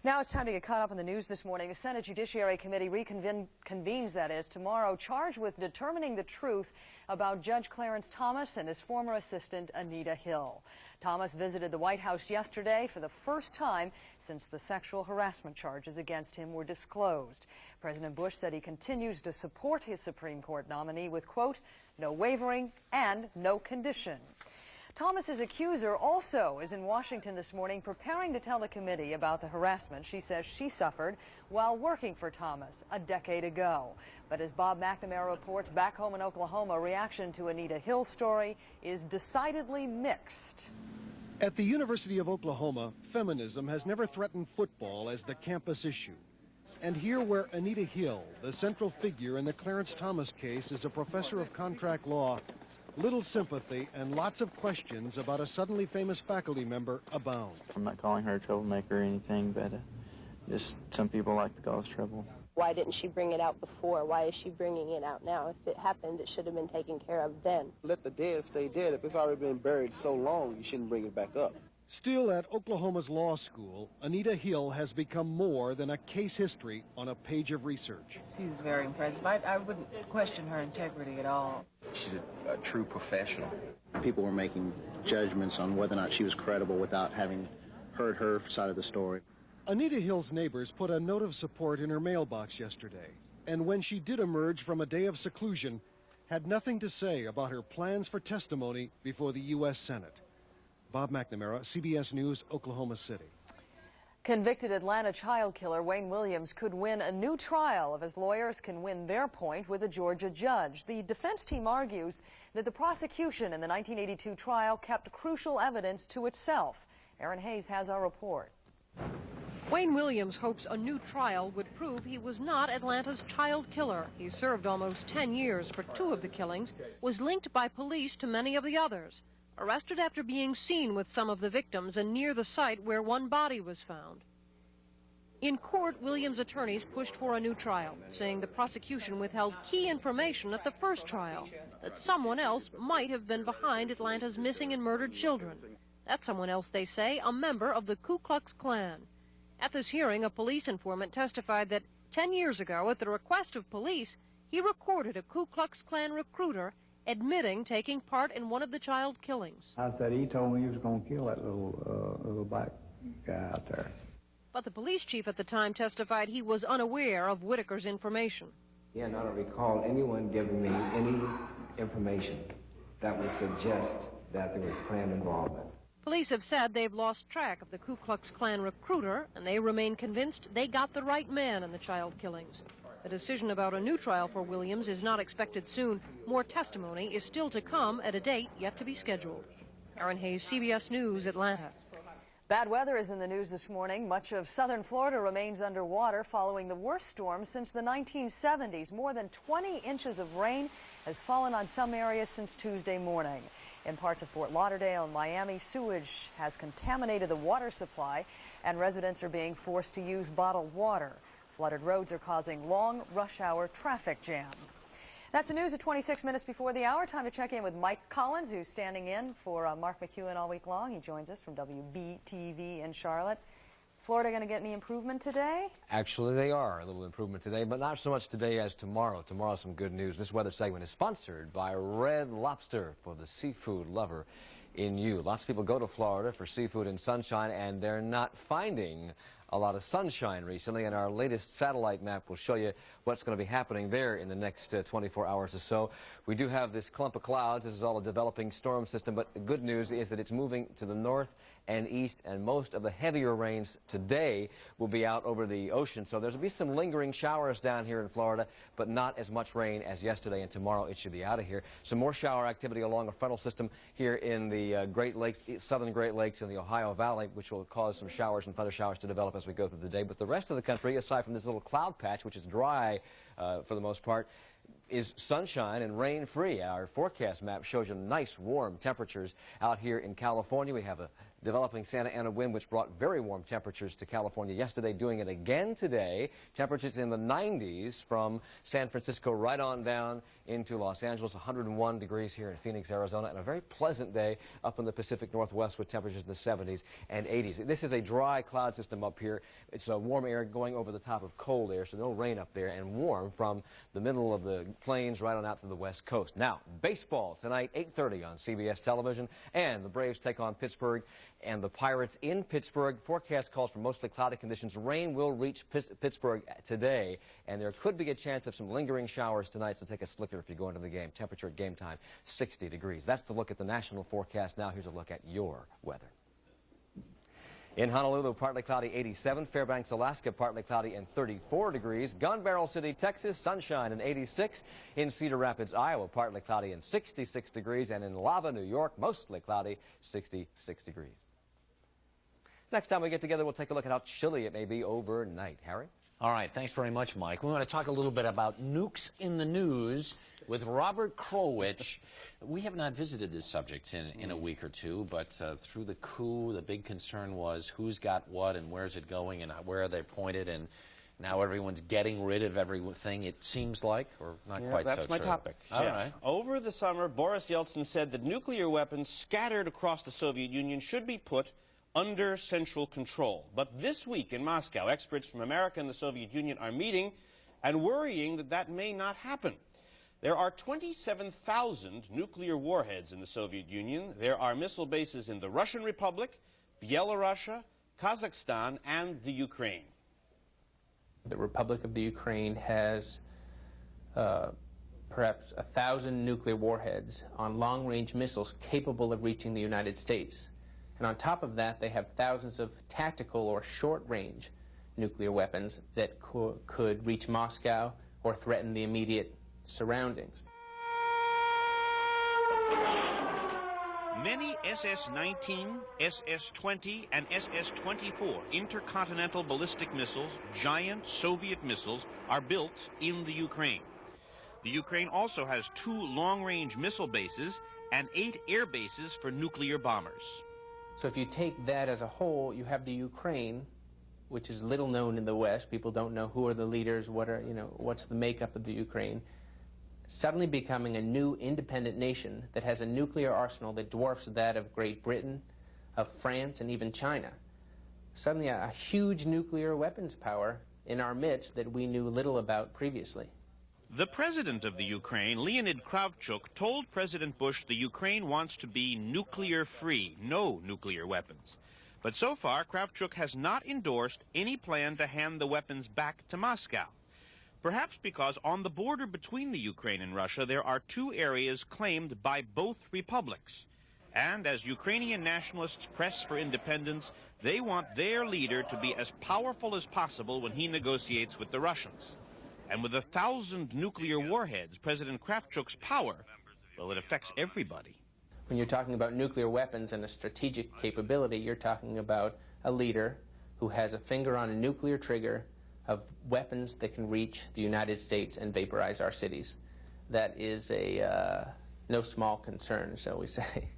Now it's time to get caught up in the news this morning. The Senate Judiciary Committee reconvenes, that is, tomorrow, charged with determining the truth about Judge Clarence Thomas and his former assistant, Anita Hill. Thomas visited the White House yesterday for the first time since the sexual harassment charges against him were disclosed. President Bush said he continues to support his Supreme Court nominee with, quote, no wavering and no condition. Thomas's accuser also is in Washington this morning preparing to tell the committee about the harassment she says she suffered while working for Thomas a decade ago. But as Bob McNamara reports back home in Oklahoma, reaction to Anita Hill's story is decidedly mixed. At the University of Oklahoma, feminism has never threatened football as the campus issue. And here where Anita Hill, the central figure in the Clarence Thomas case, is a professor of contract law, little sympathy and lots of questions about a suddenly famous faculty member abound. I'm not calling her a troublemaker or anything, but just some people like to cause trouble. Why didn't she bring it out before? Why is she bringing it out now? If it happened, it should have been taken care of then. Let the dead stay dead. If it's already been buried so long, you shouldn't bring it back up. Still at Oklahoma's law school, Anita Hill has become more than a case history on a page of research. She's very impressive. I wouldn't question her integrity at all. She's a true professional. People were making judgments on whether or not she was credible without having heard her side of the story. Anita Hill's neighbors put a note of support in her mailbox yesterday, and when she did emerge from a day of seclusion, had nothing to say about her plans for testimony before the U.S. Senate. Bob McNamara, CBS News, Oklahoma City. Convicted Atlanta child killer Wayne Williams could win a new trial if his lawyers can win their point with a Georgia judge. The defense team argues that the prosecution in the 1982 trial kept crucial evidence to itself. Aaron Hayes has our report. Wayne Williams hopes a new trial would prove he was not Atlanta's child killer. He served almost 10 years for 2 of the killings, was linked by police to many of the others. Arrested after being seen with some of the victims and near the site where one body was found. In court, Williams' attorneys pushed for a new trial, saying the prosecution withheld key information at the first trial, that someone else might have been behind Atlanta's missing and murdered children. That someone else, they say, a member of the Ku Klux Klan. At this hearing, a police informant testified that 10 years ago, at the request of police, he recorded a Ku Klux Klan recruiter admitting taking part in one of the child killings. I said he told me he was going to kill that little black guy out there. But the police chief at the time testified he was unaware of Whitaker's information. Yeah, and I don't recall anyone giving me any information that would suggest that there was Klan involvement. Police have said they've lost track of the Ku Klux Klan recruiter, and they remain convinced they got the right man in the child killings. The decision about a new trial for Williams is not expected soon. More testimony is still to come at a date yet to be scheduled. Aaron Hayes, CBS News, Atlanta. Bad weather is in the news this morning. Much of southern Florida remains underwater following the worst storm since the 1970s. More than 20 inches of rain has fallen on some areas since Tuesday morning. In parts of Fort Lauderdale and Miami, sewage has contaminated the water supply, and residents are being forced to use bottled water. Flooded roads are causing long rush hour traffic jams. That's the news at 26 minutes before the hour. Time to check in with Mike Collins, who's standing in for Mark McEwen all week long. He joins us from WBTV in Charlotte. Florida going to get any improvement today? Actually, they are. A little improvement today, but not so much today as tomorrow. Tomorrow, some good news. This weather segment is sponsored by Red Lobster for the seafood lover in you. Lots of people go to Florida for seafood and sunshine, and they're not finding a lot of sunshine recently, and our latest satellite map will show you what's going to be happening there in the next 24 hours or so. We do have this clump of clouds. This is all a developing storm system, but the good news is that it's moving to the north and east, and most of the heavier rains today will be out over the ocean. So there'll be some lingering showers down here in Florida, but not as much rain as yesterday, and tomorrow it should be out of here. Some more shower activity along a frontal system here in the Great Lakes, southern Great Lakes and the Ohio Valley, which will cause some showers and thunder showers to develop as we go through the day. But the rest of the country, aside from this little cloud patch, which is dry for the most part, is sunshine and rain-free. Our forecast map shows you nice warm temperatures out here in California. We have a developing Santa Ana wind, which brought very warm temperatures to California yesterday, doing it again today. Temperatures in the 90s from San Francisco right on down into Los Angeles, 101 degrees here in Phoenix, Arizona, and a very pleasant day up in the Pacific Northwest with temperatures in the 70s and 80s. This is a dry cloud system up here. It's a warm air going over the top of cold air, so no rain up there, and warm from the middle of the plains right on out to the west coast. Now, baseball tonight, 8:30 on CBS television, and the Braves take on Pittsburgh and the Pirates in Pittsburgh. Forecast calls for mostly cloudy conditions. Rain will reach Pittsburgh today, and there could be a chance of some lingering showers tonight, so take a slicker if you go into the game. Temperature at game time, 60 degrees. That's the look at the national forecast. Now here's a look at your weather. In Honolulu, partly cloudy, 87. Fairbanks, Alaska, partly cloudy and 34 degrees. Gun Barrel City, Texas, sunshine and 86. In Cedar Rapids, Iowa, partly cloudy and 66 degrees. And in Lava, New York, mostly cloudy, 66 degrees. Next time we get together, we'll take a look at how chilly it may be overnight. Harry? All right, thanks very much, Mike. We want to talk a little bit about nukes in the news with Robert Krulwich. We have not visited this subject in a week or two, but through the coup, the big concern was who's got what and where's it going and where are they pointed, and now everyone's getting rid of everything, it seems like, or not quite so true. That's my topic. All right. Over the summer, Boris Yeltsin said that nuclear weapons scattered across the Soviet Union should be put under central control. But this week in Moscow, experts from America and the Soviet Union are meeting and worrying that that may not happen. There are 27,000 nuclear warheads in the Soviet Union. There are missile bases in the Russian Republic, Belarus, Kazakhstan, and the Ukraine. The Republic of the Ukraine has perhaps 1,000 nuclear warheads on long-range missiles capable of reaching the United States. And on top of that, they have thousands of tactical or short-range nuclear weapons that could reach Moscow or threaten the immediate surroundings. Many SS-19, SS-20, and SS-24 intercontinental ballistic missiles, giant Soviet missiles, are built in the Ukraine. The Ukraine also has 2 long-range missile bases and 8 air bases for nuclear bombers. So if you take that as a whole, you have the Ukraine, which is little known in the West. People don't know who are the leaders, what's the makeup of the Ukraine, suddenly becoming a new independent nation that has a nuclear arsenal that dwarfs that of Great Britain, of France, and even China. Suddenly a huge nuclear weapons power in our midst that we knew little about previously. The president of the Ukraine, Leonid Kravchuk, told President Bush the Ukraine wants to be nuclear-free, no nuclear weapons. But so far, Kravchuk has not endorsed any plan to hand the weapons back to Moscow. Perhaps because on the border between the Ukraine and Russia, there are 2 areas claimed by both republics. And as Ukrainian nationalists press for independence, they want their leader to be as powerful as possible when he negotiates with the Russians. And with 1,000 nuclear warheads, President Kravchuk's power, well, it affects everybody. When you're talking about nuclear weapons and a strategic capability, you're talking about a leader who has a finger on a nuclear trigger of weapons that can reach the United States and vaporize our cities. That is no small concern, shall we say.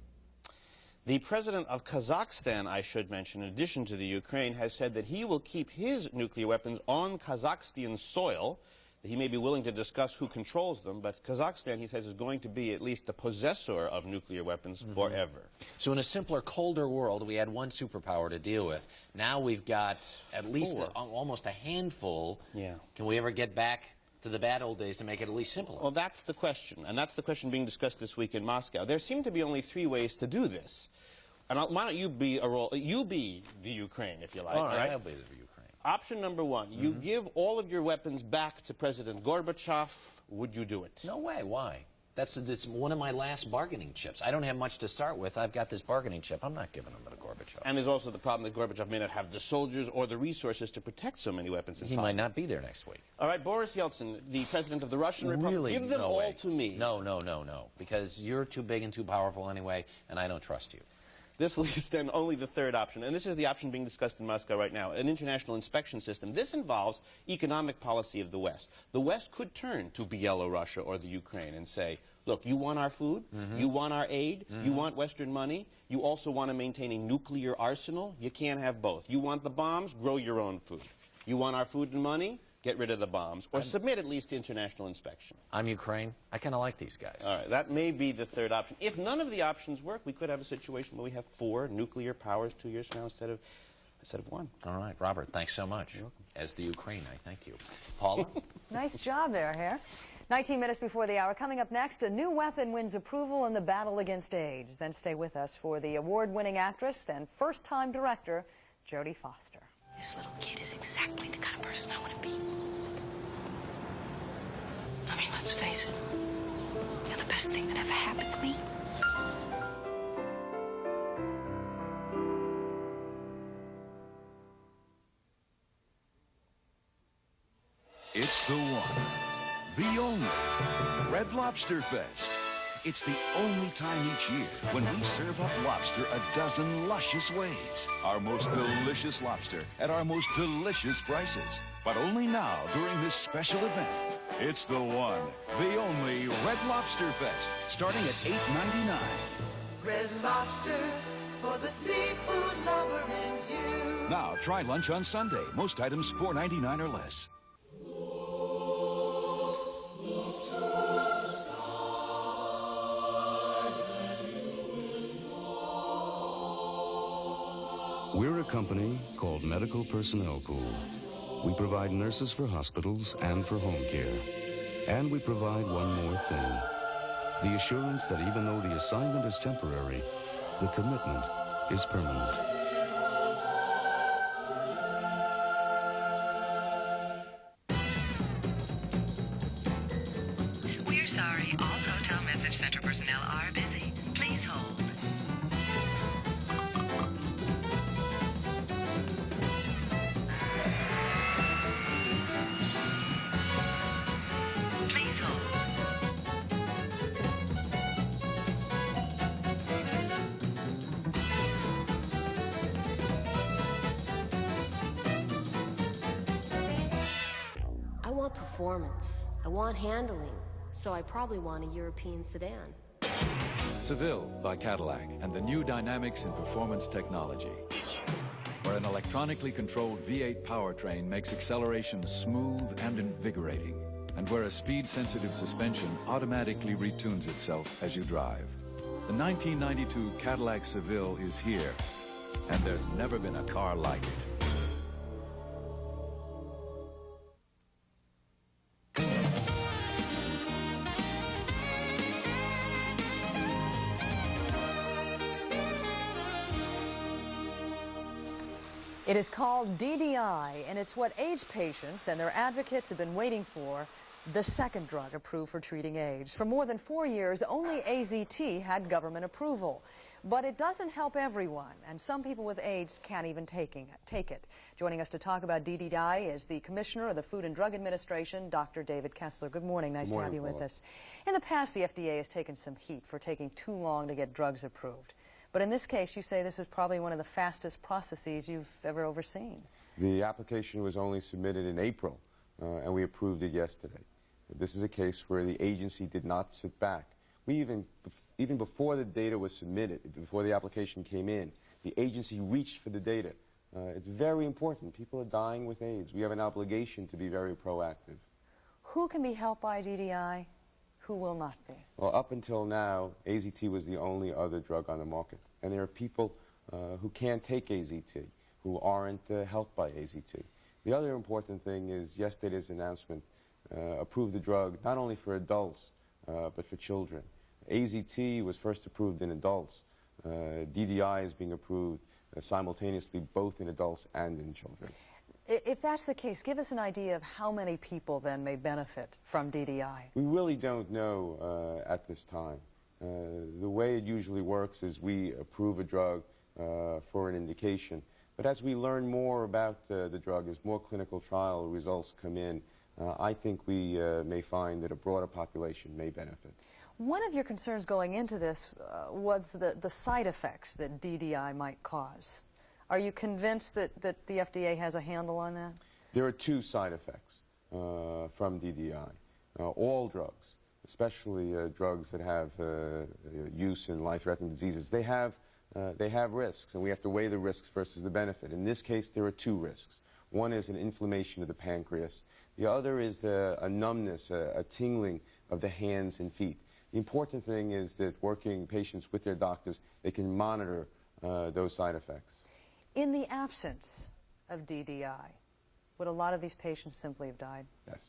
The president of Kazakhstan, I should mention, in addition to the Ukraine, has said that he will keep his nuclear weapons on Kazakhstan soil. He may be willing to discuss who controls them, but Kazakhstan, he says, is going to be at least the possessor of nuclear weapons forever. So in a simpler, colder world, we had one superpower to deal with. Now we've got at least almost a handful. Yeah. Can we ever get back to the bad old days to make it at least simpler? Well, that's the question, and that's the question being discussed this week in Moscow. There seem to be only 3 ways to do this. And why don't you be the Ukraine, if you like? All right, I'll be the Ukraine. Option number one, you give all of your weapons back to President Gorbachev. Would you do it? No way. Why? That's one of my last bargaining chips. I don't have much to start with. I've got this bargaining chip. I'm not giving them to Gorbachev. And there's also the problem that Gorbachev may not have the soldiers or the resources to protect so many weapons. He might not be there next week. All right, Boris Yeltsin, the president of the Russian Republic, give them all to me. No, no, no, no, because you're too big and too powerful anyway, and I don't trust you. This leaves then only the third option, and this is the option being discussed in Moscow right now, an international inspection system. This involves economic policy of the West. The West could turn to Belarus or the Ukraine and say, look, you want our food, you want our aid, you want Western money, you also want to maintain a nuclear arsenal, you can't have both. You want the bombs, grow your own food. You want our food and money, get rid of the bombs, or submit at least to international inspection. I'm Ukraine. I kind of like these guys. All right, that may be the third option. If none of the options work, we could have a situation where we have 4 nuclear powers 2 years from now instead of 1. All right, Robert, thanks so much. As the Ukraine, I thank you. Paula? Nice job there, Hare. 19 minutes before the hour. Coming up next, a new weapon wins approval in the battle against AIDS. Then stay with us for the award-winning actress and first-time director, Jodie Foster. This little kid is exactly the kind of person I want to be. I mean, let's face it. You're the best thing that ever happened to me. It's the one, the only Red Lobster Fest. It's the only time each year when we serve up lobster a dozen luscious ways. Our most delicious lobster at our most delicious prices. But only now during this special event. It's the one, the only Red Lobster Fest, starting at $8.99. Red Lobster for the seafood lover in you. Now try lunch on Sunday. Most items $4.99 or less. We're a company called Medical Personnel Pool. We provide nurses for hospitals and for home care. And we provide one more thing. The assurance that even though the assignment is temporary, the commitment is permanent. We're sorry, all Hotel Message Center personnel are busy. Please hold. Please hold. I want performance. I want handling. So I probably want a European sedan. Seville by Cadillac and the new dynamics in performance technology. Where an electronically controlled V8 powertrain makes acceleration smooth and invigorating. And where a speed-sensitive suspension automatically retunes itself as you drive. The 1992 Cadillac Seville is here. And there's never been a car like it. It is called DDI, and it's what AIDS patients and their advocates have been waiting for, the second drug approved for treating AIDS. For more than 4 years, only AZT had government approval. But it doesn't help everyone, and some people with AIDS can't even take it. Joining us to talk about DDI is the Commissioner of the Food and Drug Administration, Dr. David Kessler. Good morning. Nice to have you with us. In the past, the FDA has taken some heat for taking too long to get drugs approved. But in this case, you say this is probably one of the fastest processes you've ever overseen. The application was only submitted in April, and we approved it yesterday. This is a case where the agency did not sit back. We even before the data was submitted, before the application came in, the agency reached for the data. It's very important. People are dying with AIDS. We have an obligation to be very proactive. Who can be helped by DDI? Who will not be? Well, up until now, AZT was the only other drug on the market. And there are people who can't take AZT, who aren't helped by AZT. The other important thing is yesterday's announcement approved the drug not only for adults, but for children. AZT was first approved in adults. DDI is being approved simultaneously both in adults and in children. If that's the case, give us an idea of how many people then may benefit from DDI. We really don't know at this time. The way it usually works is we approve a drug for an indication. But as we learn more about the drug, as more clinical trial results come in, I think we may find that a broader population may benefit. One of your concerns going into this was the side effects that DDI might cause. Are you convinced that the FDA has a handle on that? There are two side effects from DDI. All drugs, especially drugs that have use in life-threatening diseases, they have risks, and we have to weigh the risks versus the benefit. In this case, there are two risks. One is an inflammation of the pancreas. The other is a numbness, a tingling of the hands and feet. The important thing is that working patients with their doctors, they can monitor those side effects. In the absence of DDI, would a lot of these patients simply have died? Yes.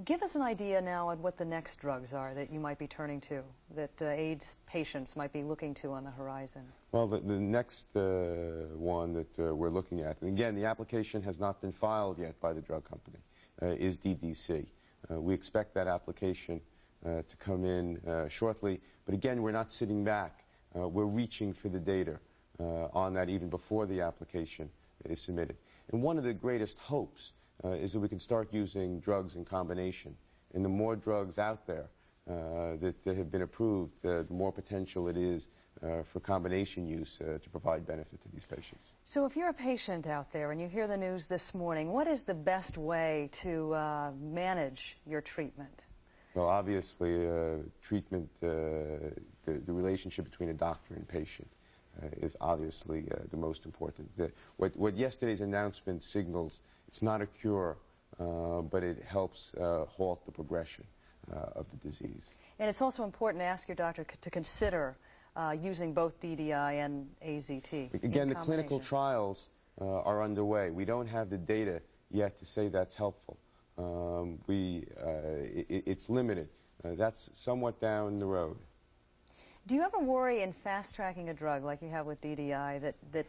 Give us an idea now on what the next drugs are that you might be turning to, that AIDS patients might be looking to on the horizon. Well, the next one that we're looking at, and again, the application has not been filed yet by the drug company, is DDC. We expect that application to come in shortly, but again, we're not sitting back. We're reaching for the data on that even before the application is submitted. And one of the greatest hopes is that we can start using drugs in combination. And the more drugs out there that have been approved, the more potential it is for combination use to provide benefit to these patients. So if you're a patient out there and you hear the news this morning, what is the best way to manage your treatment? Well, obviously, treatment, the relationship between a doctor and patient is obviously the most important. What yesterday's announcement signals, it's not a cure, but it helps halt the progression of the disease. And it's also important to ask your doctor to consider using both DDI and AZT. Again, the clinical trials are underway. We don't have the data yet to say that's helpful. It's limited. That's somewhat down the road. Do you ever worry in fast-tracking a drug like you have with DDI that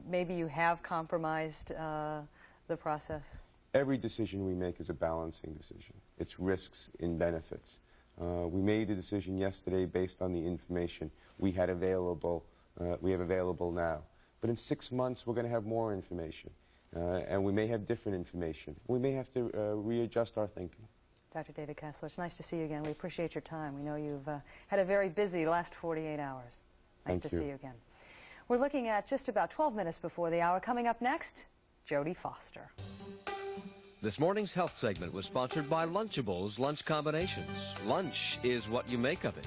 maybe you have compromised the process? Every decision we make is a balancing decision. It's risks and benefits. We made the decision yesterday based on the information we had available, we have available now. But in 6 months, we're going to have more information, and we may have different information. We may have to readjust our thinking. Dr. David Kessler, it's nice to see you again. We appreciate your time. We know you've had a very busy last 48 hours. Nice to see you again. We're looking at just about 12 minutes before the hour. Coming up next, Jodie Foster. This morning's health segment was sponsored by Lunchables Lunch Combinations. Lunch is what you make of it.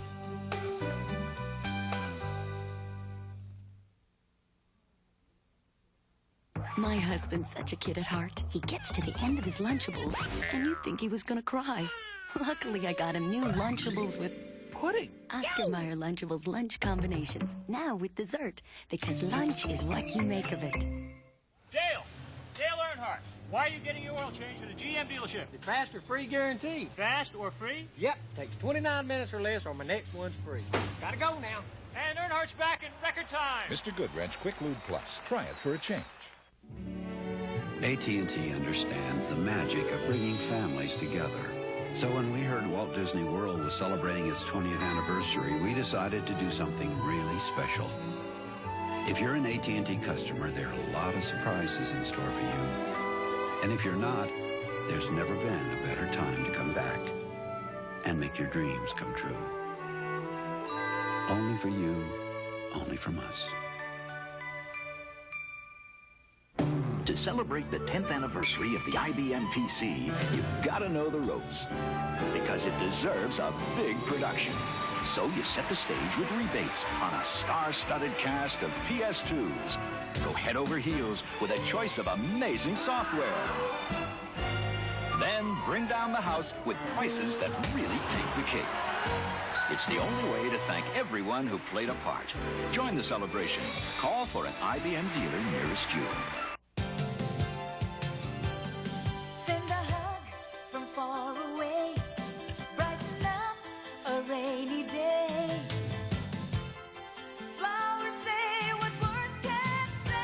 My husband's such a kid at heart. He gets to the end of his Lunchables, and you'd think he was gonna cry. Luckily, I got him new Lunchables with pudding. Oscar Mayer Lunchables Lunch Combinations, now with dessert, because lunch is what you make of it. Dale Earnhardt, why are you getting your oil changed at a GM dealership? The fast or free guarantee. Fast or free? Yep, takes 29 minutes or less, or my next one's free. Gotta go now. And Earnhardt's back in record time. Mr. Goodwrench Quick Lube Plus. Try it for a change. AT&T understands the magic of bringing families together. So when we heard Walt Disney World was celebrating its 20th anniversary, we decided to do something really special. If you're an AT&T customer, there are a lot of surprises in store for you. And if you're not, there's never been a better time to come back and make your dreams come true. Only for you, only from us. To celebrate the 10th anniversary of the IBM PC, you've got to know the ropes, because it deserves a big production. So you set the stage with rebates on a star-studded cast of PS2s. Go head over heels with a choice of amazing software. Then bring down the house with prices that really take the cake. It's the only way to thank everyone who played a part. Join the celebration. Call for an IBM dealer nearest you. Send a hug from far away, brighten up a rainy day. Flowers say what words can't say.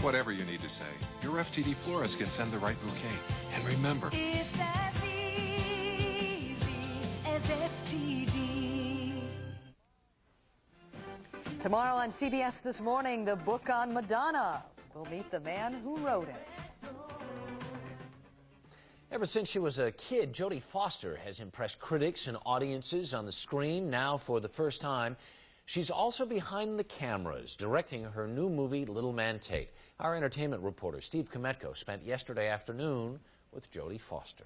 Whatever you need to say, your FTD florist can send the right bouquet. And remember, It's as easy as FTD. Tomorrow on CBS This Morning, the book on Madonna. We'll meet the man who wrote it. Ever since she was a kid, Jodie Foster has impressed critics and audiences on the screen. Now, for the first time, she's also behind the cameras, directing her new movie, Little Man Tate. Our entertainment reporter, Steve Kometko, spent yesterday afternoon with Jodie Foster.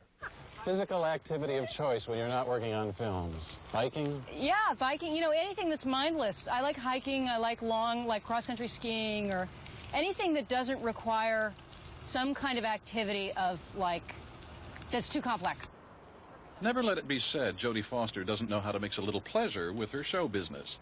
Physical activity of choice when you're not working on films. Biking? Yeah, biking. You know, anything that's mindless. I like hiking. I like long, like cross-country skiing, or anything that doesn't require some kind of activity of, like, that's too complex. Never let it be said Jodie Foster doesn't know how to mix a little pleasure with her show business.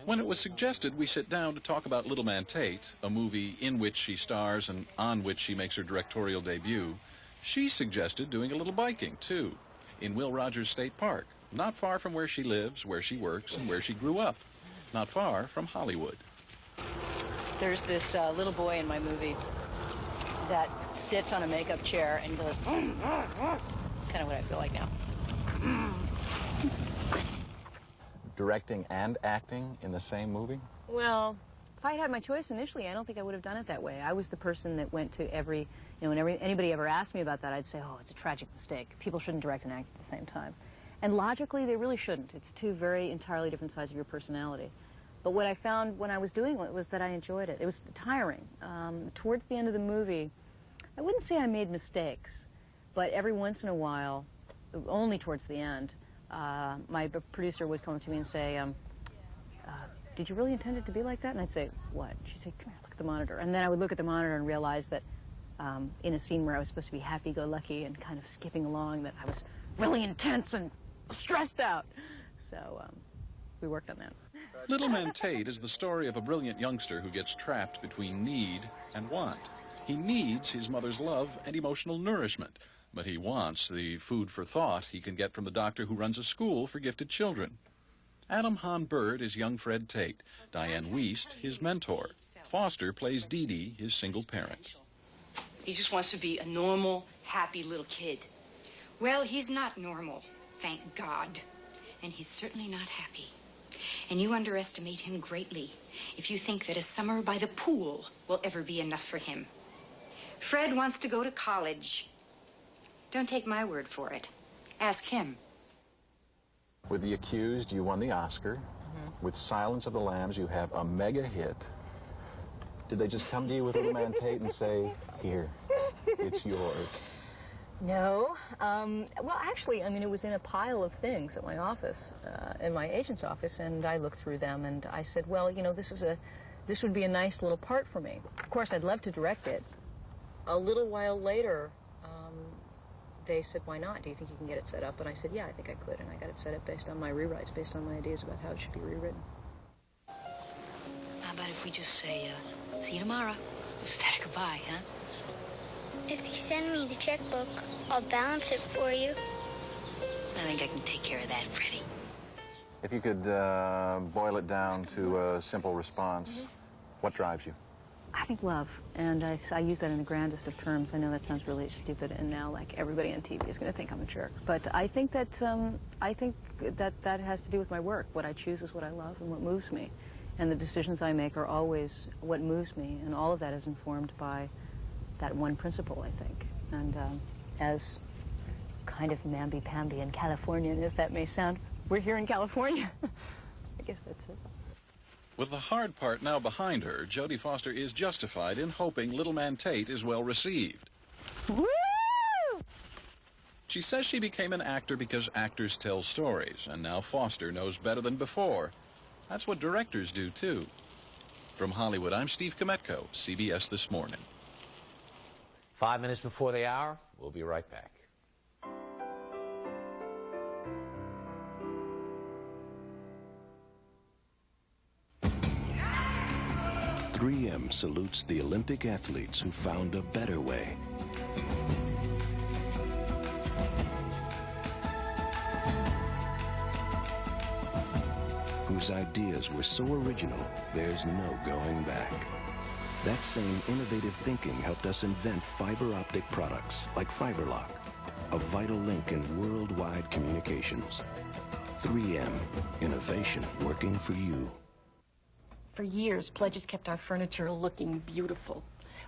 When it was suggested we sit down to talk about Little Man Tate, a movie in which she stars and on which she makes her directorial debut, she suggested doing a little biking, too, in Will Rogers State Park, not far from where she lives, where she works, and where she grew up, not far from Hollywood. There's this little boy in my movie that sits on a makeup chair and goes, it's kind of what I feel like now. Directing and acting in the same movie? Well, if I had had my choice initially, I don't think I would have done it that way. I was the person that went to every, you know, whenever anybody ever asked me about that, I'd say, oh, it's a tragic mistake. People shouldn't direct and act at the same time. And logically, they really shouldn't. It's two very entirely different sides of your personality. But what I found when I was doing it was that I enjoyed it. It was tiring. Towards the end of the movie, I wouldn't say I made mistakes, but every once in a while, only towards the end, my producer would come up to me and say, did you really intend it to be like that? And I'd say, what? She'd say, come here, look at the monitor. And then I would look at the monitor and realize that in a scene where I was supposed to be happy-go-lucky and kind of skipping along, that I was really intense and stressed out. So we worked on that. Little Man Tate is the story of a brilliant youngster who gets trapped between need and want. He needs his mother's love and emotional nourishment, but he wants the food for thought he can get from the doctor who runs a school for gifted children. Adam Hahn Bird is young Fred Tate, Diane Wiest his mentor. Foster plays Dee Dee, his single parent. He just wants to be a normal, happy little kid. Well, he's not normal, thank God. And he's certainly not happy. And you underestimate him greatly if you think that a summer by the pool will ever be enough for him. Fred wants to go to college. Don't take my word for it. Ask him. With The Accused, you won the Oscar. Mm-hmm. With Silence of the Lambs, you have a mega hit. Did they just come to you with Little Man Tate and say, here, it's yours? No. Well, actually, I mean, it was in a pile of things at my office, in my agent's office, and I looked through them, and I said, well, you know, this would be a nice little part for me. Of course, I'd love to direct it. A little while later, they said, why not? Do you think you can get it set up? And I said, yeah, I think I could, and I got it set up based on my rewrites, based on my ideas about how it should be rewritten. How about if we just say, see you tomorrow? Is that a goodbye, huh? If you send me the checkbook, I'll balance it for you. I think I can take care of that, Freddie. If you could boil it down to a simple response, what drives you? I think love, and I use that in the grandest of terms. I know that sounds really stupid, and now like everybody on TV is going to think I'm a jerk. But I think that that has to do with my work. What I choose is what I love and what moves me, and the decisions I make are always what moves me, and all of that is informed by that one principle, I think. And as kind of namby-pamby and Californian as that may sound, we're here in California. I guess that's it. With the hard part now behind her, Jodie Foster is justified in hoping Little Man Tate is well received. Woo! She says she became an actor because actors tell stories, and now Foster knows better than before. That's what directors do, too. From Hollywood, I'm Steve Kometko, CBS This Morning. 5 minutes before the hour, we'll be right back. 3M salutes the Olympic athletes who found a better way. Whose ideas were so original, there's no going back. That same innovative thinking helped us invent fiber optic products like FiberLock, a vital link in worldwide communications. 3M, innovation working for you. For years, pledges kept our furniture looking beautiful.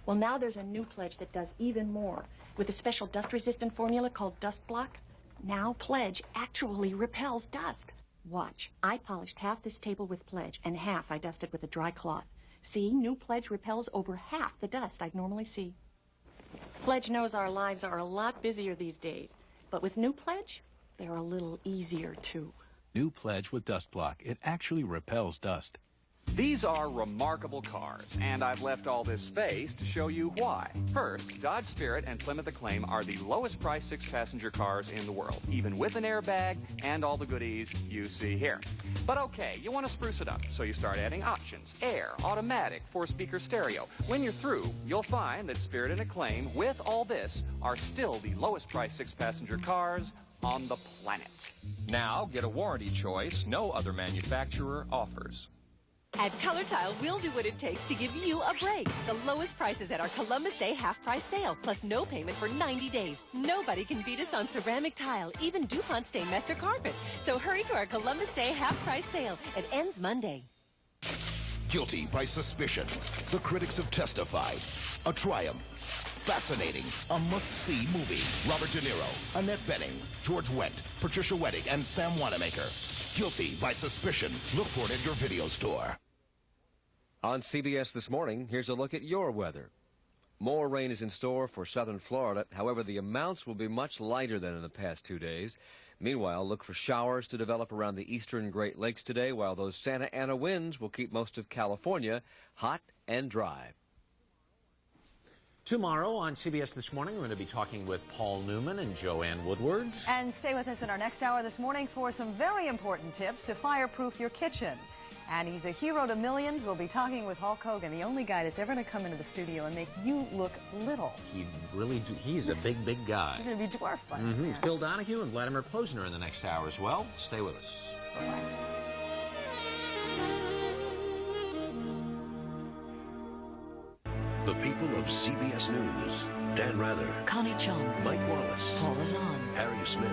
Well, now there's a new pledge that does even more. With a special dust-resistant formula called Dust Block, now Pledge actually repels dust. Watch. I polished half this table with Pledge, and half I dusted with a dry cloth. See, new Pledge repels over half the dust I'd normally see. Pledge knows our lives are a lot busier these days, but with new Pledge, they're a little easier, too. New Pledge with Dust Block. It actually repels dust. These are remarkable cars, and I've left all this space to show you why. First, Dodge Spirit and Plymouth Acclaim are the lowest priced 6-passenger cars in the world, even with an airbag and all the goodies you see here. But okay, you want to spruce it up, so you start adding options: air, automatic, 4-speaker stereo. When you're through, you'll find that Spirit and Acclaim, with all this, are still the lowest priced 6-passenger cars on the planet. Now get a warranty choice no other manufacturer offers. At Color Tile, we'll do what it takes to give you a break. The lowest prices at our Columbus Day half-price sale, plus no payment for 90 days. Nobody can beat us on ceramic tile, even DuPont Stainmaster carpet. So hurry to our Columbus Day half-price sale. It ends Monday. Guilty by suspicion. The critics have testified. A triumph. Fascinating. A must-see movie. Robert De Niro, Annette Bening, George Wendt, Patricia Wettig, and Sam Wanamaker. Guilty by suspicion. Look for it at your video store. On CBS This Morning, here's a look at your weather. More rain is in store for southern Florida. However, the amounts will be much lighter than in the past 2 days. Meanwhile, look for showers to develop around the eastern Great Lakes today, while those Santa Ana winds will keep most of California hot and dry. Tomorrow on CBS This Morning, we're going to be talking with Paul Newman and Joanne Woodward. And stay with us in our next hour this morning for some very important tips to fireproof your kitchen. And he's a hero to millions. We'll be talking with Hulk Hogan, the only guy that's ever going to come into the studio and make you look little. He's a big, big guy. You're going to be dwarfed by him. Phil Donahue and Vladimir Posner in the next hour as well. Stay with us. Bye-bye. The people of CBS News. Dan Rather. Connie Chung. Mike Wallace. Paul Azan. Harry Smith.